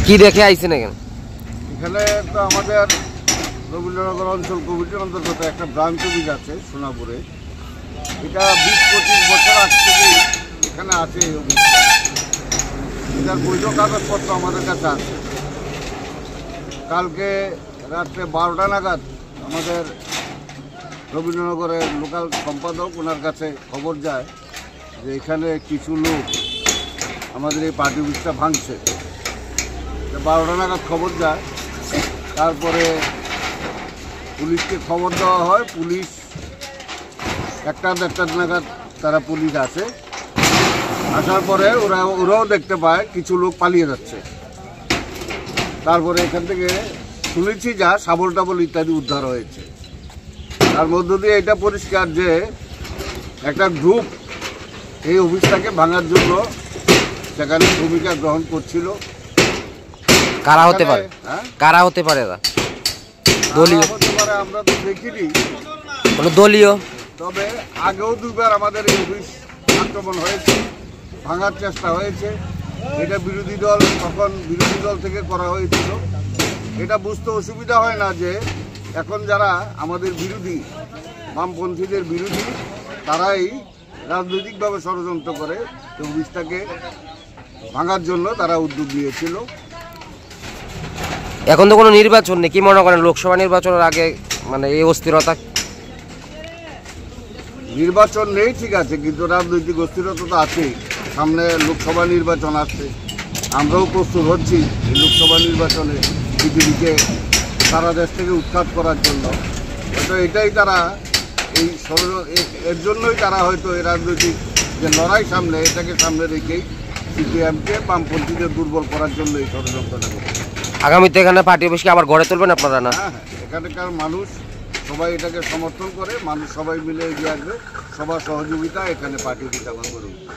কি দেখে আইছেন এখানে? এখানে তো আমাদের রবীন্দ্রনগর অঞ্চল কমিটির অন্তর্গত একটা ব্রাঞ্চ অফিস আছে সোনাপুরে। এটা 20-25 বছর আগ থেকেই এখানে আছে এই অফিসটা। এটার বৈধ কাগজপত্র আমাদের কাছে আছে। কালকে রাত্রে 12টা নাগাদ আমাদের রবীন্দ্রনগরের লোকাল সম্পাদক ওনার কাছে খবর যায় যে এখানে কিছু লোক আমাদের এই পার্টি অফিসটা ভাঙছে। 12টা নাগাদ খবর যায়। তারপরে পুলিশকে খবর দেওয়া হয়। পুলিশ একটা নাগাদ তারা পুলিশ আসে। আসার পরে ওরাও দেখতে পায় কিছু লোক পালিয়ে যাচ্ছে। তারপরে এখান থেকে শুনেছি যা শাবল টাবল ইত্যাদি উদ্ধার হয়েছে। তার মধ্য দিয়ে এটা পরিষ্কার যে একটা গ্রুপ এই অফিসটাকে ভাঙার জন্য সেখানে ভূমিকা গ্রহণ করছিল। কারা হতে পারে? কারা হতে পারে? এরা দলীয় হতে পারে, আমরা তো দেখিনি কোনো দলীয়। তবে আগেও দুবার আমাদের এই অফিস আক্রমণ হয়েছে, ভাঙার চেষ্টা হয়েছে। এটা বিরোধী দল, তখন বিরোধী দল থেকে করা হয়েছিল। এটা বুঝতে অসুবিধা হয় না যে এখন যারা আমাদের বিরোধী, বামপন্থীদের বিরোধী, তারাই রাজনৈতিকভাবে ষড়যন্ত্র করে অফিসটাকে ভাঙার জন্য তারা উদ্যোগ নিয়েছিল। এখন তো কোনো নির্বাচন নেই, কি মনে করেন লোকসভা নির্বাচনের আগে মানে এই অস্থিরতা? নির্বাচন নেই ঠিক আছে, কিন্তু রাজনৈতিক অস্থিরতা তো আছেই। সামনে লোকসভা নির্বাচন আসছে, আমরাও প্রস্তুত হচ্ছি এই লোকসভা নির্বাচনে পৃথিবীকে সারা দেশ থেকে উৎখাত করার জন্য। হয়তো এটাই তারা এর জন্যই তারা হয়তো এই রাজনৈতিক যে লড়াই সামনে, এটাকে সামনে রেখেই সিপিএমকে বামপন্থীদের দুর্বল করার জন্য এই ষড়যন্ত্রটা করছে। আগামীতে এখানে পার্টি অফিসকে আবার গড়ে তুলবেন আপনারা? না, হ্যাঁ, এখানকার মানুষ সবাই এটাকে সমর্থন করে, মানুষ সবাই মিলে এগিয়ে আসবে, সবার সহযোগিতা এখানে পার্টি অফিস এখন গড়ে উঠবে।